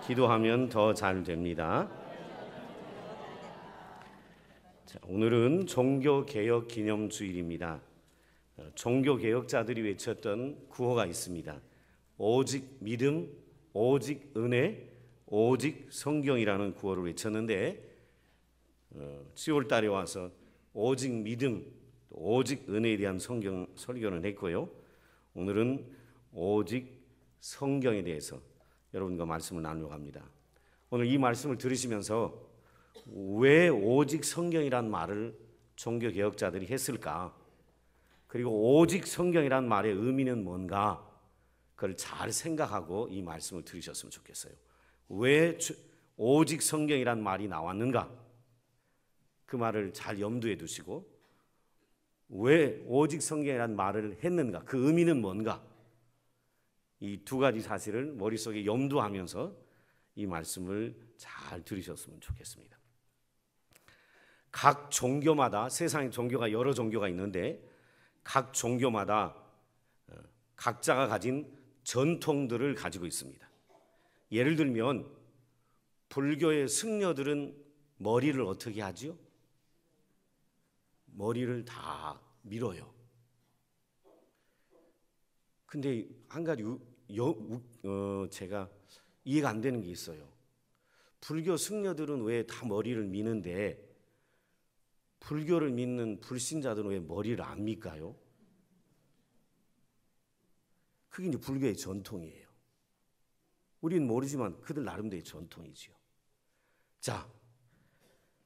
기도하면 더 잘 됩니다. 자, 오늘은 종교개혁 기념주일입니다. 종교개혁자들이 외쳤던 구호가 있습니다. 오직 믿음, 오직 은혜, 오직 성경이라는 구호를 외쳤는데 10월 달에 와서 오직 믿음, 오직 은혜에 대한 성경 설교는 했고요. 오늘은 오직 성경에 대해서 여러분과 말씀을 나누려고 합니다. 오늘 이 말씀을 들으시면서 왜 오직 성경이란 말을 종교개혁자들이 했을까? 그리고 오직 성경이란 말의 의미는 뭔가? 그걸 잘 생각하고 이 말씀을 들으셨으면 좋겠어요. 왜 오직 성경이란 말이 나왔는가? 그 말을 잘 염두에 두시고 왜 오직 성경이란 말을 했는가? 그 의미는 뭔가? 이 두 가지 사실을 머릿속에 염두하면서 이 말씀을 잘 들으셨으면 좋겠습니다. 각 종교마다, 세상에 종교가 여러 종교가 있는데 각 종교마다 각자가 가진 전통들을 가지고 있습니다. 예를 들면 불교의 승려들은 머리를 어떻게 하지요? 머리를 다 밀어요. 근데 한 가지 제가 이해가 안 되는 게 있어요. 불교 승려들은 왜 다 머리를 미는데 불교를 믿는 불신자들은 왜 머리를 안 밀까요? 그게 이제 불교의 전통이에요. 우리는 모르지만 그들 나름대로의 전통이지요. 자,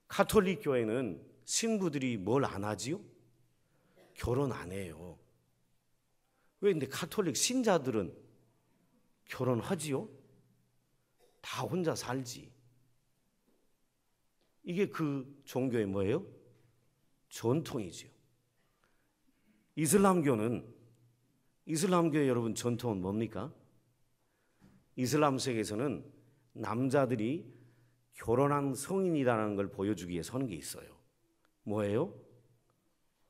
가톨릭 교회는 신부들이 뭘 안 하지요? 결혼 안 해요. 왜 근데 가톨릭 신자들은 결혼하지요? 다 혼자 살지. 이게 그 종교의 뭐예요? 전통이지요. 이슬람교의 여러분 전통은 뭡니까? 이슬람 세계에서는 남자들이 결혼한 성인이라는 걸 보여주기 위해서 하는 게 있어요. 뭐예요?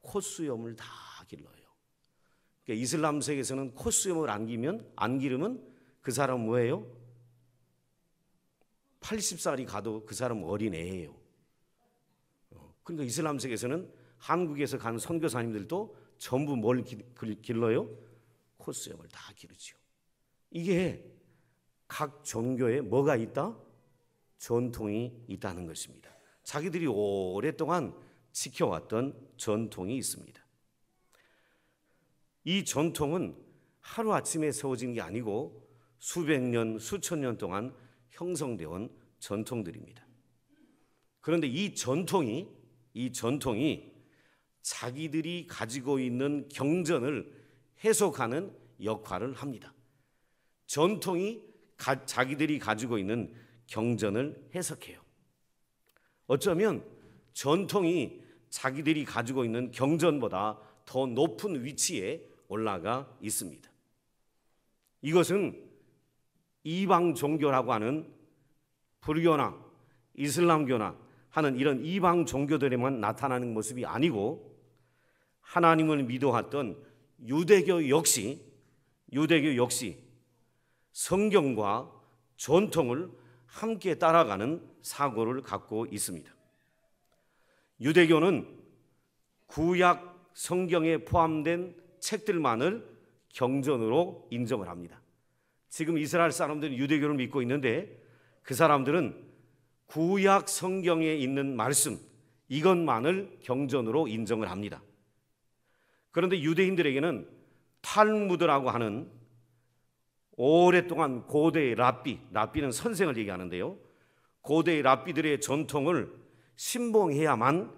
콧수염을 다 길러요. 그러니까 이슬람 세계에서는 콧수염을 안 기르면 그 사람 뭐예요? 80살이 가도 그 사람 어린애예요. 그러니까 이슬람 세계에서는 한국에서 간 선교사님들도 전부 뭘 길러요? 콧수염을 다 기르죠. 이게 각 종교에 뭐가 있다? 전통이 있다는 것입니다. 자기들이 오랫동안 지켜왔던 전통이 있습니다. 이 전통은 하루아침에 세워진 게 아니고 수백 년, 수천 년 동안 형성되어 온 전통들입니다. 그런데 이 전통이 자기들이 가지고 있는 경전을 해석하는 역할을 합니다. 전통이 자기들이 가지고 있는 경전을 해석해요. 어쩌면 전통이 자기들이 가지고 있는 경전보다 더 높은 위치에 올라가 있습니다. 이것은 이방 종교라고 하는 불교나 이슬람교나 하는 이런 이방 종교들에만 나타나는 모습이 아니고 하나님을 믿어왔던 유대교 역시 성경과 전통을 함께 따라가는 사고를 갖고 있습니다. 유대교는 구약 성경에 포함된 책들만을 경전으로 인정을 합니다. 지금 이스라엘 사람들은 유대교를 믿고 있는데 그 사람들은 구약 성경에 있는 말씀 이것만을 경전으로 인정을 합니다. 그런데 유대인들에게는 탈무드라고 하는 오랫동안 고대의 랍비는 선생을 얘기하는데요. 고대의 랍비들의 전통을 신봉해야만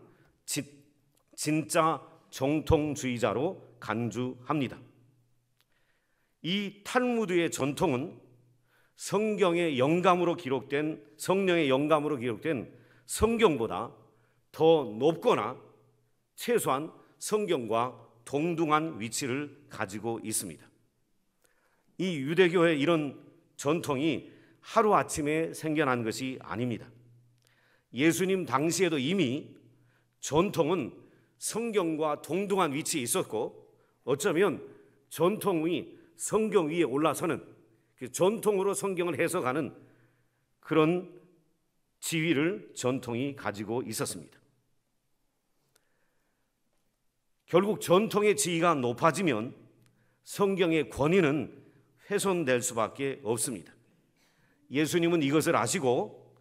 진짜 정통주의자로 간주합니다. 이 탈무드의 전통은 성령의 영감으로 기록된 성경보다 더 높거나 최소한 성경과 동등한 위치를 가지고 있습니다. 이 유대교의 이런 전통이 하루아침에 생겨난 것이 아닙니다. 예수님 당시에도 이미 전통은 성경과 동등한 위치에 있었고 어쩌면 전통이 성경 위에 올라서는 그 전통으로 성경을 해석하는 그런 지위를 전통이 가지고 있었습니다. 결국 전통의 지위가 높아지면 성경의 권위는 훼손될 수밖에 없습니다. 예수님은 이것을 아시고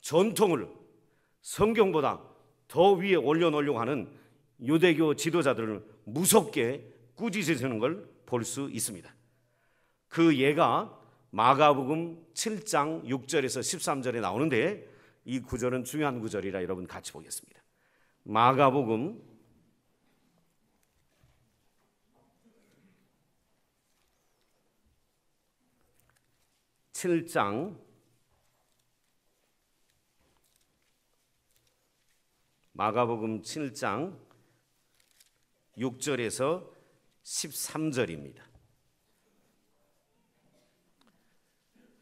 전통을 성경보다 더 위에 올려놓으려고 하는 유대교 지도자들을 무섭게 꾸짖으시는 걸 볼 수 있습니다. 그 예가 마가복음 7장 6절에서 13절에 나오는데 이 구절은 중요한 구절이라 여러분 같이 보겠습니다. 마가복음 7장 6절에서 13절입니다.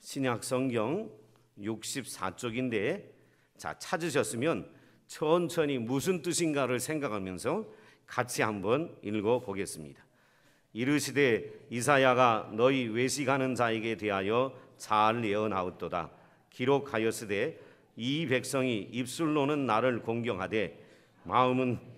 신약 성경 64쪽인데 찾으셨으면 천천히 무슨 뜻인가를 생각하면서 같이 한번 읽어보겠습니다. 이르시되 이사야가 너희 외식하는 자에게 대하여 잘 예언하였도다. 기록하였으되 이 백성이 입술로는 나를 공경하되 마음은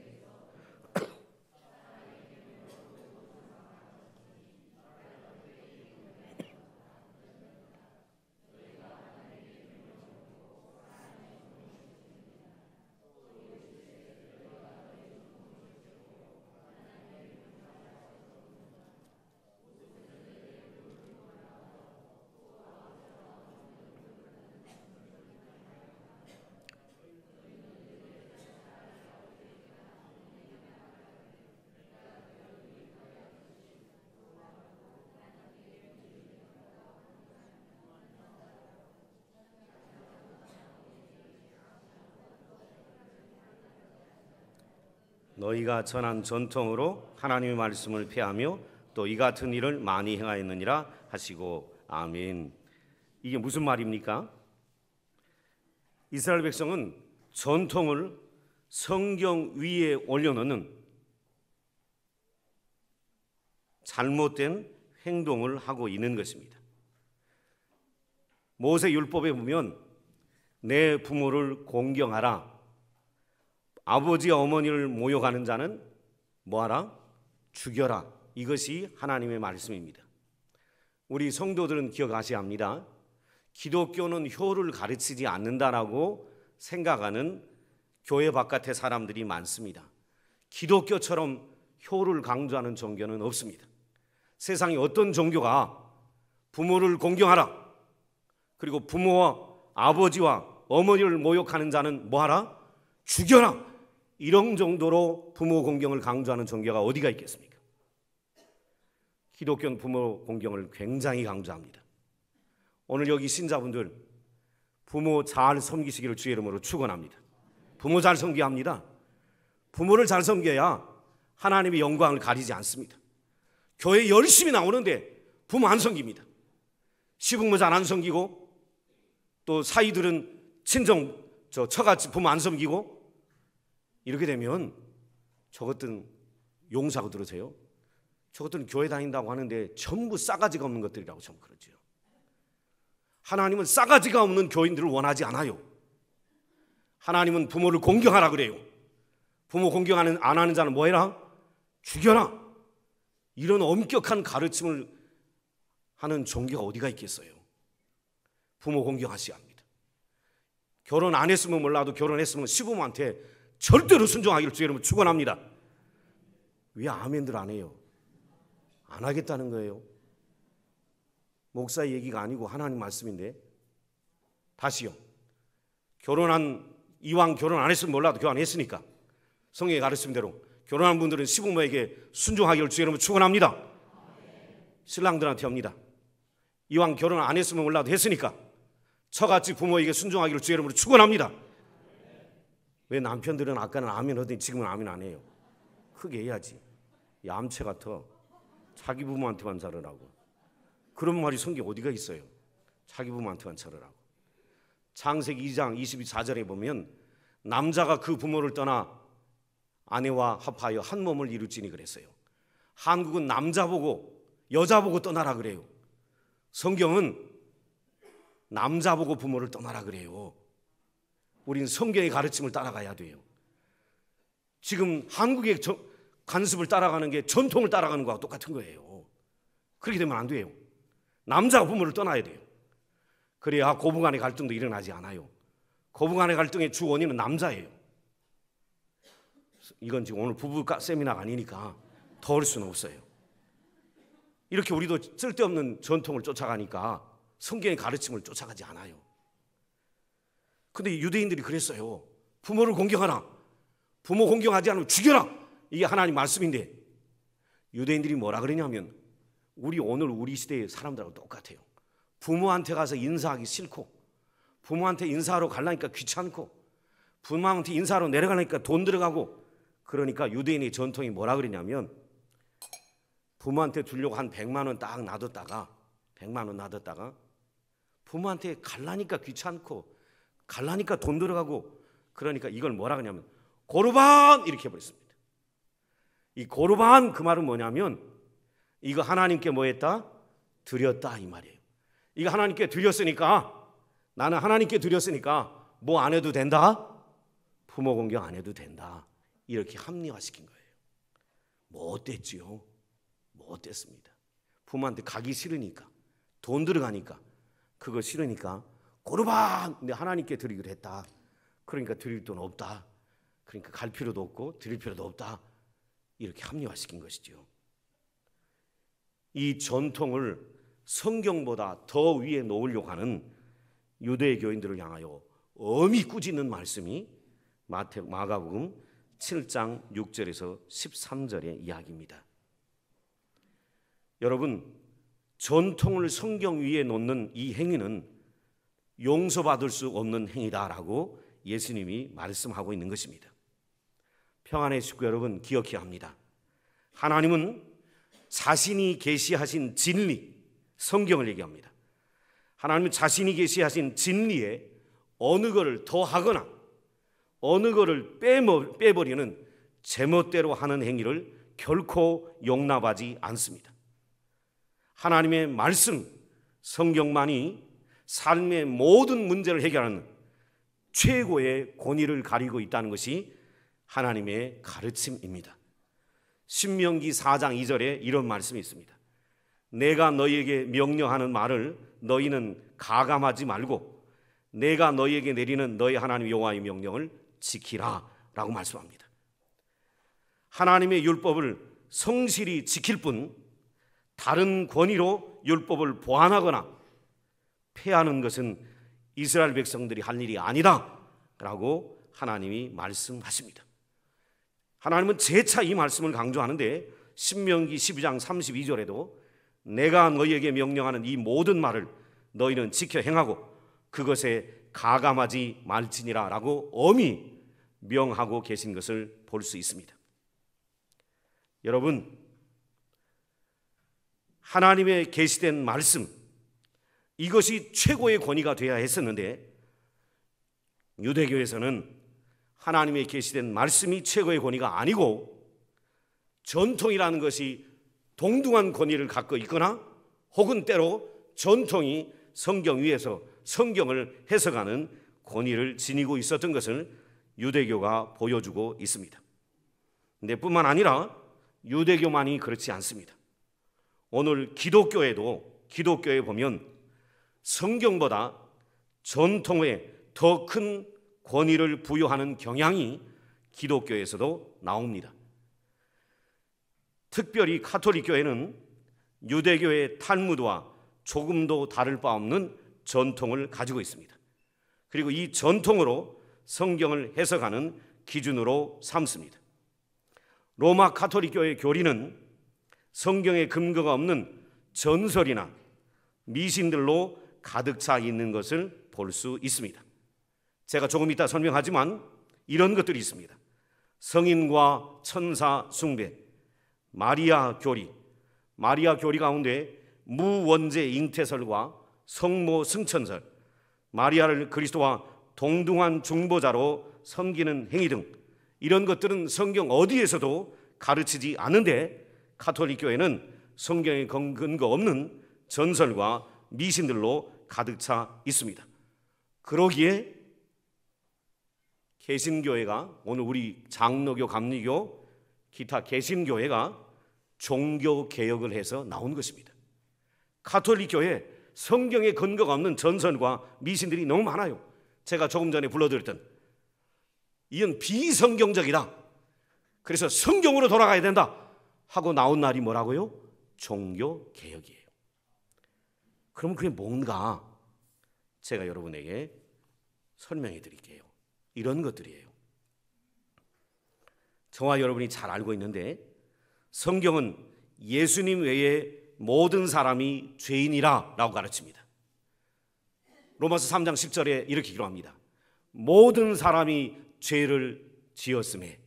너희가 전한 전통으로 하나님의 말씀을 폐하며 또 이 같은 일을 많이 행하였느니라 하시고 아멘. 이게 무슨 말입니까? 이스라엘 백성은 전통을 성경 위에 올려놓는 잘못된 행동을 하고 있는 것입니다. 모세 율법에 보면 내 부모를 공경하라, 아버지 어머니를 모욕하는 자는 뭐하라? 죽여라. 이것이 하나님의 말씀입니다. 우리 성도들은 기억하셔야 합니다. 기독교는 효를 가르치지 않는다라고 생각하는 교회 바깥의 사람들이 많습니다. 기독교처럼 효를 강조하는 종교는 없습니다. 세상에 어떤 종교가 부모를 공경하라, 그리고 부모와 아버지와 어머니를 모욕하는 자는 뭐하라? 죽여라. 이런 정도로 부모 공경을 강조하는 종교가 어디가 있겠습니까? 기독교는 부모 공경을 굉장히 강조합니다. 오늘 여기 신자분들 부모 잘 섬기시기를 주의 이름으로 축원합니다. 부모 잘 섬겨야 합니다. 부모를 잘 섬겨야 하나님의 영광을 가리지 않습니다. 교회 열심히 나오는데 부모 안 섬깁니다. 시부모 잘 안 섬기고 또 사이들은 친정 처같이 부모 안 섬기고 이렇게 되면 저것들은 용서하고 들으세요. 저것들은 교회 다닌다고 하는데 전부 싸가지가 없는 것들이라고 좀 그러죠. 하나님은 싸가지가 없는 교인들을 원하지 않아요. 하나님은 부모를 공경하라 그래요. 부모 공경 안 하는 자는 뭐 해라? 죽여라. 이런 엄격한 가르침을 하는 종교가 어디가 있겠어요? 부모 공경하셔야 합니다. 결혼 안 했으면 몰라도 결혼했으면 시부모한테 절대로 순종하기를 주의 이름으로 축원합니다. 왜 아멘들 안 해요? 안 하겠다는 거예요. 목사의 얘기가 아니고 하나님 말씀인데. 다시요. 이왕 결혼 안 했으면 몰라도 결혼했으니까 성경의 가르침대로 결혼한 분들은 시부모에게 순종하기를 주의 이름으로 축원합니다. 신랑들한테 합니다. 이왕 결혼 안 했으면 몰라도 했으니까 저같이 부모에게 순종하기를 주의 이름으로 축원합니다. 왜 남편들은 아까는 아멘 하더니 지금은 아멘 안 해요? 크게 해야지. 얌체 같아. 자기 부모한테만 잘하라고. 그런 말이 성경에 어디가 있어요? 자기 부모한테만 잘하라고. 창세기 2장 24절에 보면 남자가 그 부모를 떠나 아내와 합하여 한 몸을 이룰지니 그랬어요. 한국은 남자 보고 여자 보고 떠나라 그래요. 성경은 남자 보고 부모를 떠나라 그래요. 우린 성경의 가르침을 따라가야 돼요. 지금 한국의 관습을 따라가는 게 전통을 따라가는 거와 똑같은 거예요. 그렇게 되면 안 돼요. 남자가 부모를 떠나야 돼요. 그래야 고부간의 갈등도 일어나지 않아요. 고부간의 갈등의 주 원인은 남자예요. 이건 지금 오늘 부부 세미나가 아니니까 더 할 수는 없어요. 이렇게 우리도 쓸데없는 전통을 쫓아가니까 성경의 가르침을 쫓아가지 않아요. 근데 유대인들이 그랬어요. 부모를 공경하라. 부모 공경하지 않으면 죽여라. 이게 하나님 말씀인데 유대인들이 뭐라 그러냐면 오늘 우리 시대의 사람들하고 똑같아요. 부모한테 가서 인사하기 싫고 부모한테 인사하러 가려니까 귀찮고 부모한테 인사하러 내려가니까 돈 들어가고 그러니까 유대인의 전통이 뭐라 그러냐면 부모한테 주려고 한 100만 원 딱 놔뒀다가 부모한테 갈라니까 귀찮고 갈라니까 돈 들어가고 그러니까 이걸 뭐라 그러냐면 고르반 이렇게 해버렸습니다. 이 고르반 그 말은 뭐냐면 이거 하나님께 뭐 했다? 드렸다 이 말이에요. 이거 하나님께 드렸으니까 나는 하나님께 드렸으니까 뭐 안 해도 된다? 부모 공경 안 해도 된다. 이렇게 합리화시킨 거예요. 뭐 어땠지요? 뭐 어땠습니다. 부모한테 가기 싫으니까 돈 들어가니까 그거 싫으니까 고르반 근데 하나님께 드리기로 했다. 그러니까 드릴 돈 없다. 그러니까 갈 필요도 없고 드릴 필요도 없다. 이렇게 합리화시킨 것이죠. 이 전통을 성경보다 더 위에 놓으려고 하는 유대 교인들을 향하여 엄히 꾸짖는 말씀이 마가복음 7장 6절에서 13절의 이야기입니다. 여러분, 전통을 성경 위에 놓는 이 행위는 용서받을 수 없는 행위다라고 예수님이 말씀하고 있는 것입니다. 평안의 식구 여러분, 기억해야 합니다. 하나님은 자신이 계시하신 진리, 성경을 얘기합니다. 하나님은 자신이 계시하신 진리에 어느 것을 더하거나 어느 것을 빼버리는 제멋대로 하는 행위를 결코 용납하지 않습니다. 하나님의 말씀, 성경만이 삶의 모든 문제를 해결하는 최고의 권위를 가리고 있다는 것이 하나님의 가르침입니다. 신명기 4장 2절에 이런 말씀이 있습니다. 내가 너희에게 명령하는 말을 너희는 가감하지 말고 내가 너희에게 내리는 너희 하나님 여호와의 명령을 지키라 라고 말씀합니다. 하나님의 율법을 성실히 지킬 뿐 다른 권위로 율법을 보완하거나 폐하는 것은 이스라엘 백성들이 할 일이 아니다 라고 하나님이 말씀하십니다. 하나님은 재차 이 말씀을 강조하는데 신명기 12장 32절에도 내가 너희에게 명령하는 이 모든 말을 너희는 지켜 행하고 그것에 가감하지 말지니라 라고 엄히 명하고 계신 것을 볼 수 있습니다. 여러분, 하나님의 계시된 말씀, 이것이 최고의 권위가 되어야 했었는데 유대교에서는 하나님의 계시된 말씀이 최고의 권위가 아니고 전통이라는 것이 동등한 권위를 갖고 있거나 혹은 때로 전통이 성경 위에서 성경을 해석하는 권위를 지니고 있었던 것을 유대교가 보여주고 있습니다. 근데 뿐만 아니라 유대교만이 그렇지 않습니다. 오늘 기독교에 보면 성경보다 전통에 더 큰 권위를 부여하는 경향이 기독교에서도 나옵니다. 특별히 가톨릭 교회는 유대교의 탈무드와 조금도 다를 바 없는 전통을 가지고 있습니다. 그리고 이 전통으로 성경을 해석하는 기준으로 삼습니다. 로마 가톨릭 교회 교리는 성경에 근거가 없는 전설이나 미신들로 가득 차 있는 것을 볼 수 있습니다. 제가 조금 이따 설명하지만 이런 것들이 있습니다. 성인과 천사 숭배, 마리아 교리 가운데 무원죄 잉태설과 성모 승천설, 마리아를 그리스도와 동등한 중보자로 섬기는 행위 등 이런 것들은 성경 어디에서도 가르치지 않는데 가톨릭 교회는 성경에 근거 없는 전설과 미신들로 가득 차 있습니다. 그러기에 개신교회가, 오늘 우리 장로교, 감리교, 기타 개신교회가 종교개혁을 해서 나온 것입니다. 가톨릭 교회 성경에 근거가 없는 전설과 미신들이 너무 많아요. 제가 조금 전에 불러드렸던 이건 비성경적이다, 그래서 성경으로 돌아가야 된다 하고 나온 날이 뭐라고요? 종교개혁이에요. 그럼 그게 뭔가 제가 여러분에게 설명해 드릴게요. 이런 것들이에요. 저와 여러분이 잘 알고 있는데 성경은 예수님 외에 모든 사람이 죄인이라 라고 가르칩니다. 로마서 3장 10절에 이렇게 기록합니다. 모든 사람이 죄를 지었음에,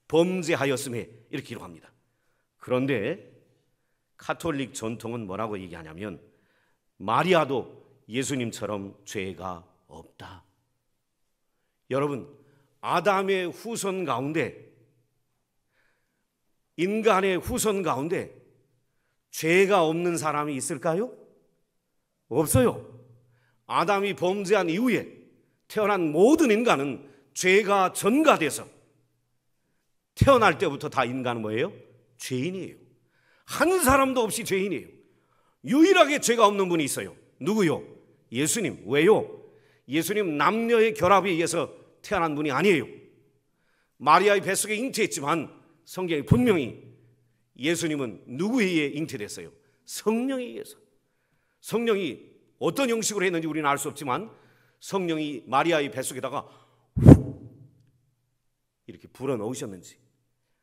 범죄하였음에, 이렇게 기록합니다. 그런데 가톨릭 전통은 뭐라고 얘기하냐면 마리아도 예수님처럼 죄가 없다. 여러분, 아담의 후손 가운데, 인간의 후손 가운데 죄가 없는 사람이 있을까요? 없어요. 아담이 범죄한 이후에 태어난 모든 인간은 죄가 전가돼서 태어날 때부터 다 인간은 뭐예요? 죄인이에요. 한 사람도 없이 죄인이에요. 유일하게 죄가 없는 분이 있어요. 누구요? 예수님. 왜요? 예수님 남녀의 결합에 의해서 태어난 분이 아니에요. 마리아의 뱃속에 잉태했지만 성경에 분명히 예수님은 누구에 의해 잉태됐어요? 성령에 의해서. 성령이 어떤 형식으로 했는지 우리는 알 수 없지만 성령이 마리아의 뱃속에다가 이렇게 불어넣으셨는지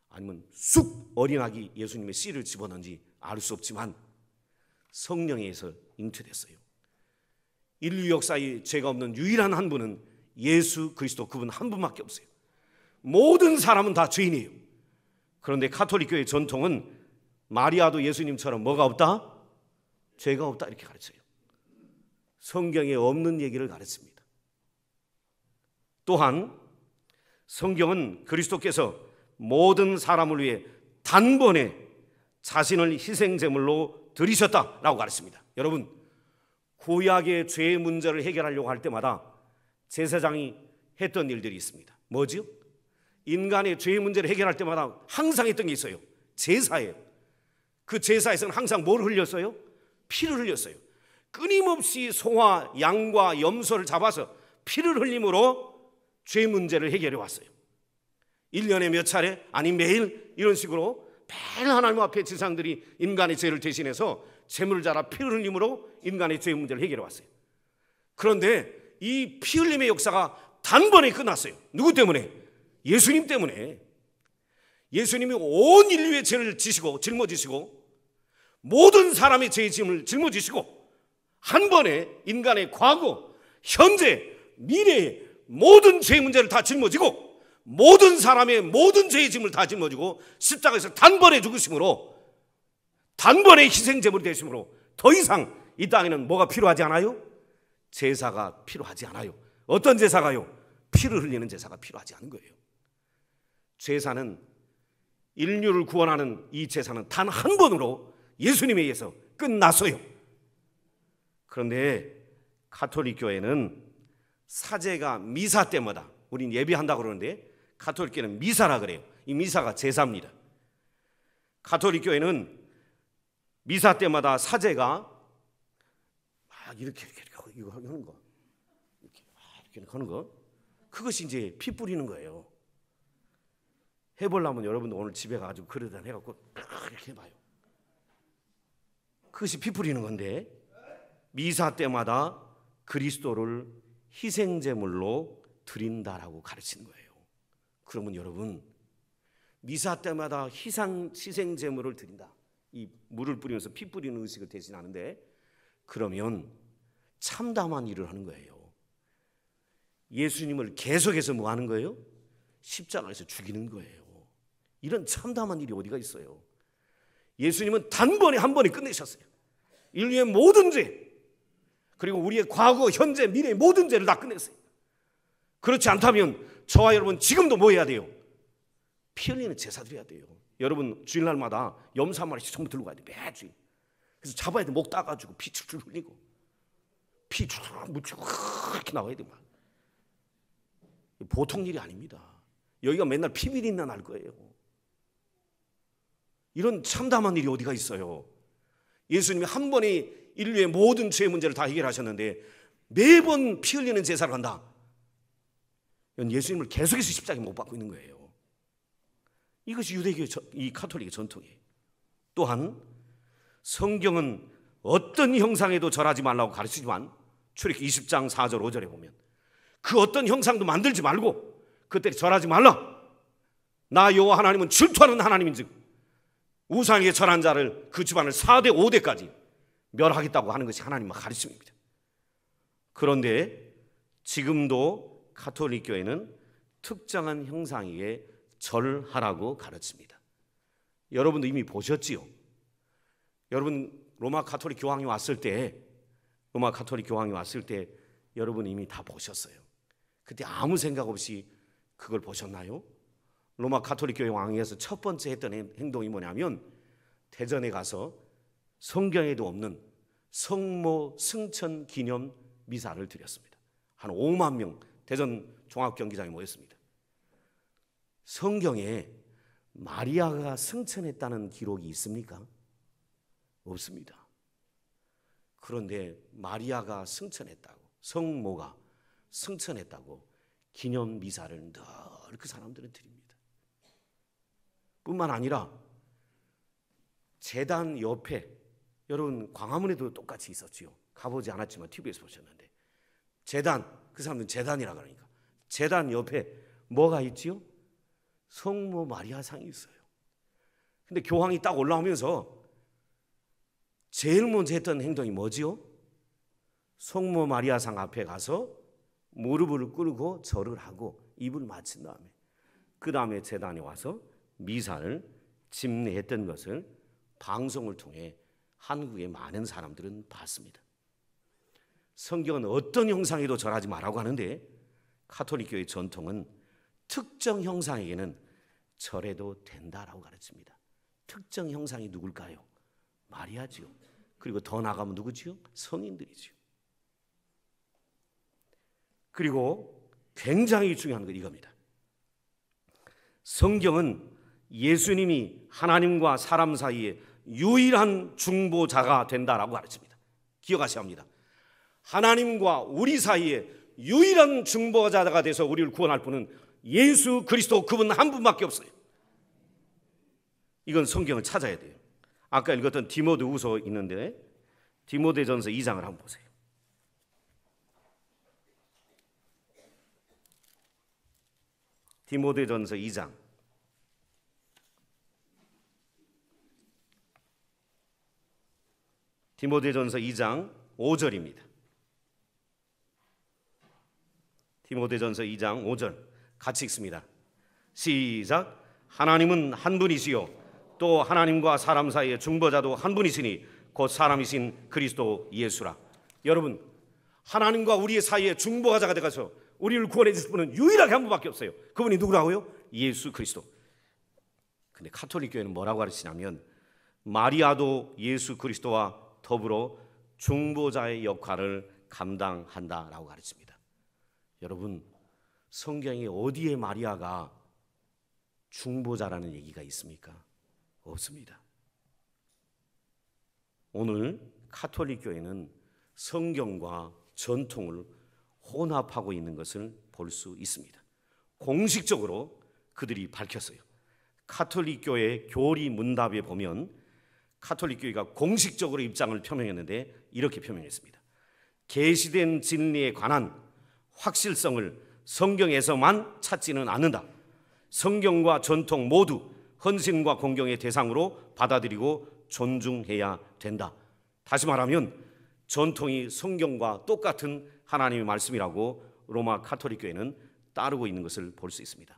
아니면 쑥 어린아기 예수님의 씨를 집어넣는지 알 수 없지만 성령에 의해서 잉태됐어요. 인류 역사에 죄가 없는 유일한 한 분은 예수 그리스도, 그분 한 분밖에 없어요. 모든 사람은 다 죄인이에요. 그런데 가톨릭 교회 전통은 마리아도 예수님처럼 뭐가 없다? 죄가 없다, 이렇게 가르쳐요. 성경에 없는 얘기를 가르칩니다. 또한 성경은 그리스도께서 모든 사람을 위해 단번에 자신을 희생제물로 드리셨다라고 가르칩니다. 여러분, 구약의 죄 문제를 해결하려고 할 때마다 제사장이 했던 일들이 있습니다. 뭐지요? 인간의 죄 문제를 해결할 때마다 항상 했던 게 있어요. 제사예요. 그 제사에서는 항상 뭘 흘렸어요? 피를 흘렸어요. 끊임없이 소와 양과 염소를 잡아서 피를 흘림으로 죄 문제를 해결해 왔어요. 1년에 몇 차례, 아니 매일 이런 식으로 매일 하나님 앞에 제사장들이 인간의 죄를 대신해서 제물을 자라 피를 흘림으로 인간의 죄 문제를 해결해 왔어요. 그런데 이 피 흘림의 역사가 단번에 끝났어요. 누구 때문에? 예수님 때문에. 예수님이 온 인류의 죄를 지시고 짊어지시고 모든 사람의 죄의 짐을 짊어지시고 한 번에 인간의 과거, 현재, 미래의 모든 죄 문제를 다 짊어지고 모든 사람의 모든 죄의 짐을 다 짊어지고 십자가에서 단번에 죽으심으로, 단번에 희생제물이 되심으로 더 이상 이 땅에는 뭐가 필요하지 않아요? 제사가 필요하지 않아요. 어떤 제사가요? 피를 흘리는 제사가 필요하지 않은 거예요. 제사는, 인류를 구원하는 이 제사는 단 한 번으로 예수님에 의해서 끝났어요. 그런데 가톨릭 교회는 사제가 미사 때마다, 우린 예배한다고 그러는데 가톨릭 교회는 미사라 그래요. 이 미사가 제사입니다. 가톨릭 교회는 미사 때마다 사제가 막 이렇게 이거 하는 거, 이렇게 하는 거, 그것이 이제 피 뿌리는 거예요. 해보려면 여러분도 오늘 집에 가가지고 그러다 해갖고 이렇게 해봐요. 그것이 피 뿌리는 건데 미사 때마다 그리스도를 희생제물로 드린다라고 가르치는 거예요. 그러면 여러분, 미사 때마다 희생제물을 드린다, 이 물을 뿌리면서 피 뿌리는 의식을 대신하는데, 그러면 참담한 일을 하는 거예요. 예수님을 계속해서 뭐 하는 거예요? 십자가에서 죽이는 거예요. 이런 참담한 일이 어디가 있어요? 예수님은 단번에 한 번에 끝내셨어요. 인류의 모든 죄, 그리고 우리의 과거, 현재, 미래의 모든 죄를 다 끝냈어요. 그렇지 않다면 저와 여러분 지금도 뭐 해야 돼요? 피 흘리는 제사 드려야 돼요. 여러분 주일날마다 염소 한 마리씩 전부 들고 가야 돼, 매주일. 그래서 잡아야 돼. 목 따가지고 피 출출 흘리고 피 쭉 묻히고 이렇게 나와야 돼. 보통 일이 아닙니다. 여기가 맨날 피밀이 있나 날 거예요. 이런 참담한 일이 어디가 있어요? 예수님이 한 번에 인류의 모든 죄의 문제를 다 해결하셨는데 매번 피 흘리는 제사를 한다. 이건 예수님을 계속해서 십자가에 못 박고 있는 거예요. 이것이 유대교의 이 카톨릭의 전통이에요. 또한 성경은 어떤 형상에도 절하지 말라고 가르치지만 출애굽기 20장 4절 5절에 보면 그 어떤 형상도 만들지 말고 그때 절하지 말라. 나 여호와 하나님은 질투하는 하나님인즉 우상에게 절한 자를 그 집안을 4대 5대까지 멸하겠다고 하는 것이 하나님의 가르침입니다. 그런데 지금도 가톨릭 교회는 특정한 형상에 절하라고 가르칩니다. 여러분도 이미 보셨지요? 여러분 로마 가톨릭 교황이 왔을 때 여러분 이미 다 보셨어요. 그때 아무 생각 없이 그걸 보셨나요? 로마 가톨릭 교회 왕위에서 첫 번째 했던 행동이 뭐냐면 대전에 가서 성경에도 없는 성모 승천 기념 미사를 드렸습니다. 한 5만 명 대전 종합경기장에 모였습니다. 성경에 마리아가 승천했다는 기록이 있습니까? 없습니다. 그런데 마리아가 승천했다고, 성모가 승천했다고 기념 미사를 늘 그 사람들은 드립니다. 뿐만 아니라 제단 옆에, 여러분 광화문에도 똑같이 있었지요. 가보지 않았지만 TV에서 보셨는데 제단, 그 사람들은 제단이라 그러니까 제단 옆에 뭐가 있지요? 성모 마리아상이 있어요. 근데 교황이 딱 올라오면서 제일 먼저 했던 행동이 뭐지요? 성모 마리아상 앞에 가서 무릎을 꿇고 절을 하고 입을 맞춘 다음에 그 다음에 제단에 와서 미사를 집례했던 것을 방송을 통해 한국의 많은 사람들은 봤습니다. 성경은 어떤 형상에도 절하지 말라고 하는데 가톨릭 교회 전통은 특정 형상에게는 절해도 된다라고 가르칩니다. 특정 형상이 누굴까요? 마리아지요. 그리고 더 나가면 누구지요? 성인들이지요. 그리고 굉장히 중요한 건 이겁니다. 성경은 예수님이 하나님과 사람 사이에 유일한 중보자가 된다라고 가르칩니다. 기억하셔야 합니다. 하나님과 우리 사이에 유일한 중보자가 돼서 우리를 구원할 분은 예수 그리스도, 그분 한 분밖에 없어요. 이건 성경을 찾아야 돼요. 아까 읽었던 디모데후서 있는데 디모데전서 2장을 한번 보세요. 디모데전서 2장 디모데전서 2장 5절입니다. 디모데전서 2장 5절 같이 읽습니다. 시작. 하나님은 한 분이시요 또 하나님과 사람 사이의 중보자도 한 분이시니 곧 사람이신 그리스도 예수라. 여러분, 하나님과 우리의 사이에 중보자가 되어서 우리를 구원해 주실 분은 유일하게 한 분밖에 없어요. 그분이 누구라고요? 예수 그리스도. 근데 가톨릭 교회는 뭐라고 가르치냐면 마리아도 예수 그리스도와 더불어 중보자의 역할을 감당한다라고 가르칩니다. 여러분, 성경에 어디에 마리아가 중보자라는 얘기가 있습니까? 없습니다. 오늘 가톨릭 교회는 성경과 전통을 혼합하고 있는 것을 볼 수 있습니다. 공식적으로 그들이 밝혔어요. 가톨릭 교회 교리 문답에 보면 가톨릭 교회가 공식적으로 입장을 표명했는데 이렇게 표명했습니다. 계시된 진리에 관한 확실성을 성경에서만 찾지는 않는다. 성경과 전통 모두 헌신과 공경의 대상으로 받아들이고 존중해야 된다. 다시 말하면 전통이 성경과 똑같은 하나님의 말씀이라고 로마 가톨릭 교회는 따르고 있는 것을 볼 수 있습니다.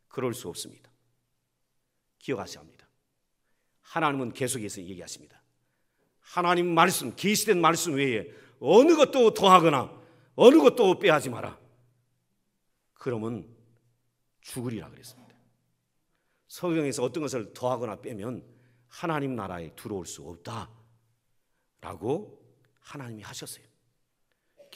그럴 수 없습니다. 기억하셔야 합니다. 하나님은 계속해서 얘기하십니다. 하나님 말씀, 계시된 말씀 외에 어느 것도 더하거나 어느 것도 빼하지 마라. 그러면 죽으리라 그랬습니다. 성경에서 어떤 것을 더하거나 빼면 하나님 나라에 들어올 수 없다라고 하나님이 하셨어요.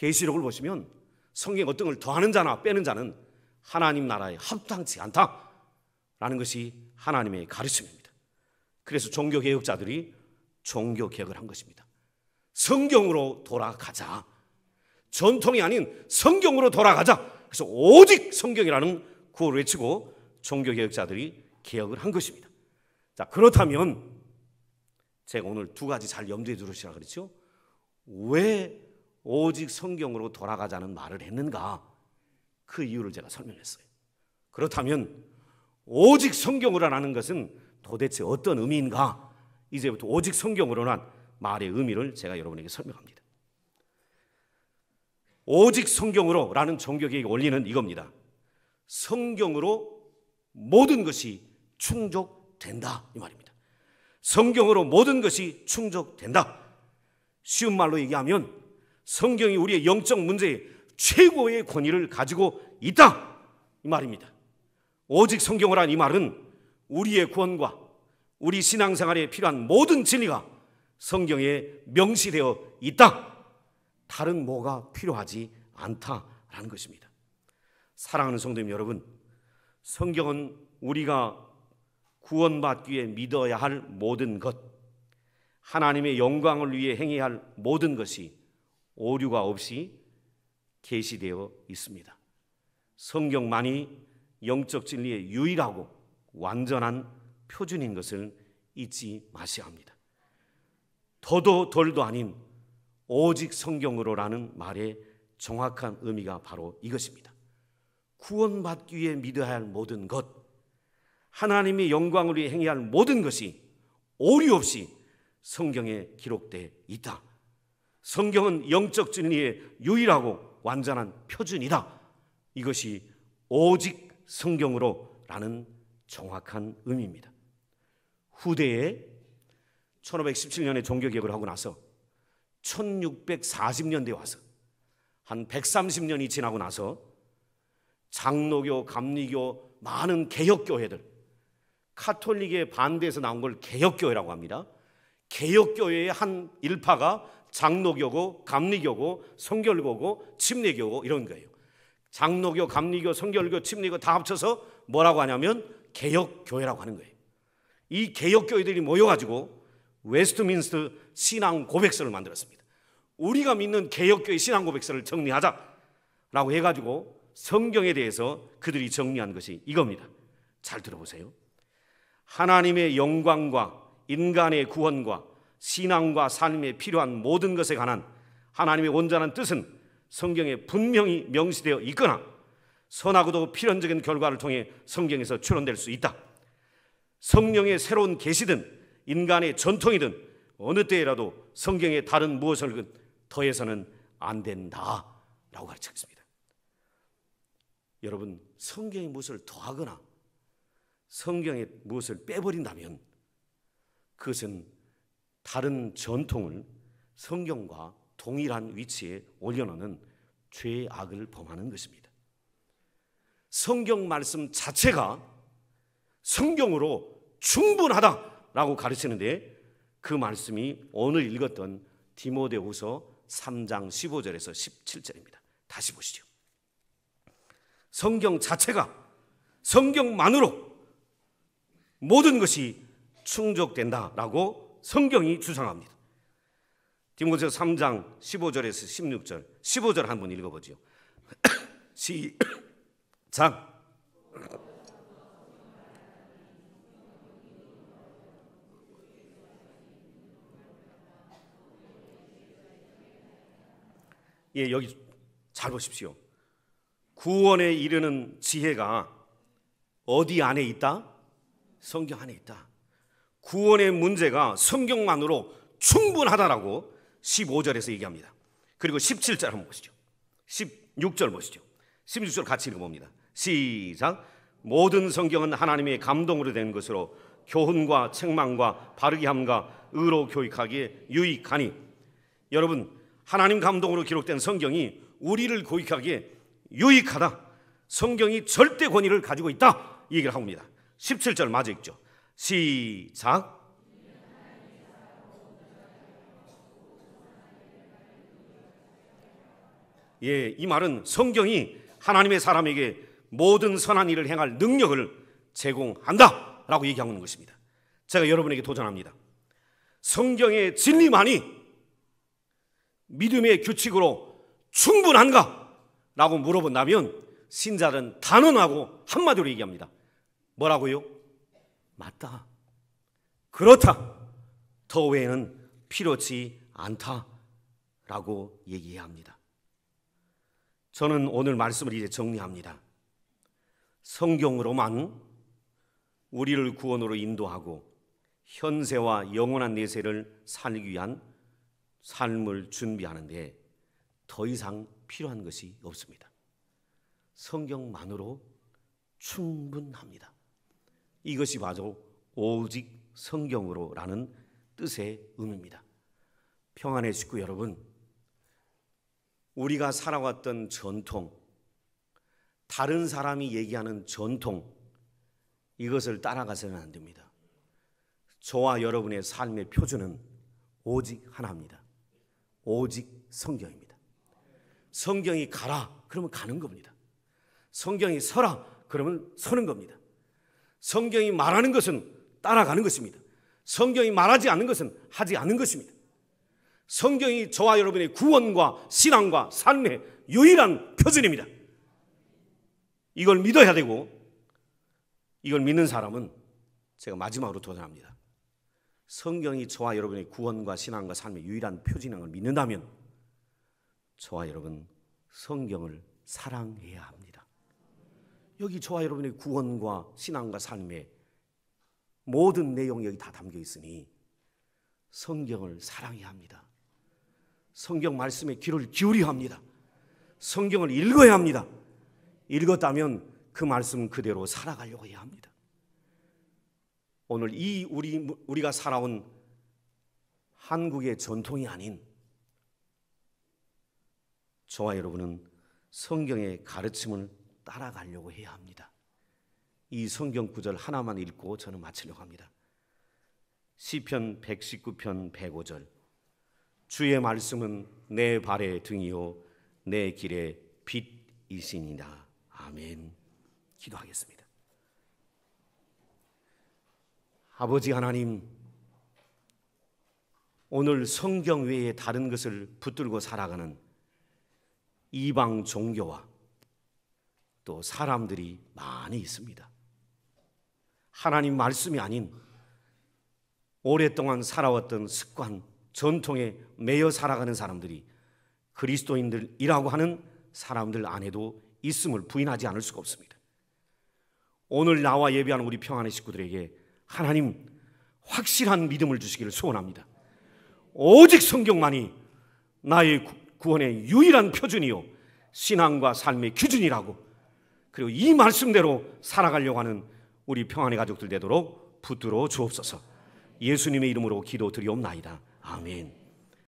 계시록을 보시면 성경 어떤 걸 더하는 자나 빼는 자는 하나님 나라에 합당치 않다라는 것이 하나님의 가르침입니다. 그래서 종교개혁자들이 종교개혁을 한 것입니다. 성경으로 돌아가자. 전통이 아닌 성경으로 돌아가자. 그래서 오직 성경이라는 구호를 외치고 종교개혁자들이 개혁을 한 것입니다. 자, 그렇다면 제가 오늘 두 가지 잘 염두에 두시라 그랬죠. 왜 오직 성경으로 돌아가자는 말을 했는가? 그 이유를 제가 설명했어요. 그렇다면 오직 성경으로라는 것은 도대체 어떤 의미인가? 이제부터 오직 성경으로란 말의 의미를 제가 여러분에게 설명합니다. 오직 성경으로라는 종교개혁의 원리는 이겁니다. 성경으로 모든 것이 충족된다 이 말입니다. 성경으로 모든 것이 충족된다. 쉬운 말로 얘기하면 성경이 우리의 영적 문제에 최고의 권위를 가지고 있다 이 말입니다. 오직 성경으로란 이 말은 우리의 구원과 우리 신앙생활에 필요한 모든 진리가 성경에 명시되어 있다. 다른 뭐가 필요하지 않다라는 것입니다. 사랑하는 성도님 여러분, 성경은 우리가 구원받기 위해 믿어야 할 모든 것, 하나님의 영광을 위해 행해야 할 모든 것이 오류가 없이 계시되어 있습니다. 성경만이 영적 진리의 유일하고 완전한 표준인 것을 잊지 마셔야 합니다. 더도 덜도 아닌 오직 성경으로라는 말의 정확한 의미가 바로 이것입니다. 구원받기 위해 믿어야 할 모든 것, 하나님의 영광을 위해 행해야 할 모든 것이 오류 없이 성경에 기록되어 있다. 성경은 영적 진리의 유일하고 완전한 표준이다. 이것이 오직 성경으로라는 정확한 의미입니다. 후대에 1517년에 종교개혁을 하고 나서 1640년대에 와서 한 130년이 지나고 나서 장로교, 감리교, 많은 개혁교회들, 카톨릭에 반대해서 나온 걸 개혁교회라고 합니다. 개혁교회의 한 일파가 장로교고 감리교고 성결교고 침례교고 이런 거예요. 장로교, 감리교, 성결교, 침례교 다 합쳐서 뭐라고 하냐면 개혁교회라고 하는 거예요. 이 개혁교회들이 모여가지고 웨스트민스터 신앙 고백서를 만들었습니다. 우리가 믿는 개혁교회 신앙 고백서를 정리하자라고 해가지고 성경에 대해서 그들이 정리한 것이 이겁니다. 잘 들어보세요. 하나님의 영광과 인간의 구원과 신앙과 삶에 필요한 모든 것에 관한 하나님의 온전한 뜻은 성경에 분명히 명시되어 있거나 선하고도 필연적인 결과를 통해 성경에서 추론될 수 있다. 성령의 새로운 계시든 인간의 전통이든 어느 때라도 성경에 다른 무엇을 더해서는 안 된다라고 가르쳤습니다. 여러분, 성경에 무엇을 더하거나 성경에 무엇을 빼버린다면 그것은 다른 전통을 성경과 동일한 위치에 올려놓는 죄악을 범하는 것입니다. 성경 말씀 자체가 성경으로 충분하다라고 가르치는데 그 말씀이 오늘 읽었던 디모데후서 3장 15절에서 17절입니다. 다시 보시죠. 성경 자체가 성경만으로 모든 것이 충족된다라고 성경이 주장합니다. 디모데후서 3장 15절에서 16절, 15절 한번 읽어보죠. 시작. 예, 여기 잘 보십시오. 구원에 이르는 지혜가 어디 안에 있다? 성경 안에 있다. 구원의 문제가 성경만으로 충분하다라고 15절에서 얘기합니다. 그리고 17절 한번 보시죠. 16절 보시죠. 16절 같이 읽어봅니다. 시작. 모든 성경은 하나님의 감동으로 된 것으로 교훈과 책망과 바르게 함과 의로 교육하기에 유익하니. 여러분, 하나님 감동으로 기록된 성경이 우리를 교육하기에 유익하다. 성경이 절대 권위를 가지고 있다. 이 얘기를 합니다. 17절 마저 읽죠. 시작. 이 말은 성경이 하나님의 사람에게 모든 선한 일을 행할 능력을 제공한다라고 얘기하는 것입니다. 제가 여러분에게 도전합니다. 성경의 진리만이 믿음의 규칙으로 충분한가? 라고 물어본다면 신자는 단언하고 한마디로 얘기합니다. 뭐라고요? 맞다. 그렇다. 더 외에는 필요치 않다라고 얘기해야 합니다. 저는 오늘 말씀을 이제 정리합니다. 성경으로만 우리를 구원으로 인도하고 현세와 영원한 내세를 살기 위한 삶을 준비하는데 더 이상 필요한 것이 없습니다. 성경만으로 충분합니다. 이것이 바로 오직 성경으로라는 뜻의 의미입니다. 평안의 식구 여러분, 우리가 살아왔던 전통, 다른 사람이 얘기하는 전통, 이것을 따라가서는 안 됩니다. 저와 여러분의 삶의 표준은 오직 하나입니다. 오직 성경입니다. 성경이 가라 그러면 가는 겁니다. 성경이 서라 그러면 서는 겁니다. 성경이 말하는 것은 따라가는 것입니다. 성경이 말하지 않는 것은 하지 않는 것입니다. 성경이 저와 여러분의 구원과 신앙과 삶의 유일한 표준입니다. 이걸 믿어야 되고, 이걸 믿는 사람은 제가 마지막으로 도전합니다. 성경이 저와 여러분의 구원과 신앙과 삶의 유일한 표준인 걸 믿는다면 저와 여러분 성경을 사랑해야 합니다. 여기 저와 여러분의 구원과 신앙과 삶의 모든 내용이 여기 다 담겨 있으니 성경을 사랑해야 합니다. 성경 말씀에 귀를 기울여야 합니다. 성경을 읽어야 합니다. 읽었다면 그 말씀 그대로 살아가려고 해야 합니다. 오늘 우리가 살아온 한국의 전통이 아닌 저와 여러분은 성경의 가르침을 따라가려고 해야 합니다. 이 성경 구절 하나만 읽고 저는 마치려고 합니다. 시편 119편 105절, 주의 말씀은 내 발의 등이요 내 길의 빛이시니라. 아멘. 기도하겠습니다. 아버지 하나님, 오늘 성경 외에 다른 것을 붙들고 살아가는 이방 종교와 또 사람들이 많이 있습니다. 하나님 말씀이 아닌 오랫동안 살아왔던 습관, 전통에 매여 살아가는 사람들이 그리스도인들이라고 하는 사람들 안에도 있음을 부인하지 않을 수가 없습니다. 오늘 나와 예배하는 우리 평안의 식구들에게 하나님 확실한 믿음을 주시기를 소원합니다. 오직 성경만이 나의 구원의 유일한 표준이요 신앙과 삶의 기준이라고, 그리고 이 말씀대로 살아가려고 하는 우리 평안의 가족들 되도록 붙들어 주옵소서. 예수님의 이름으로 기도드리옵나이다. 아멘.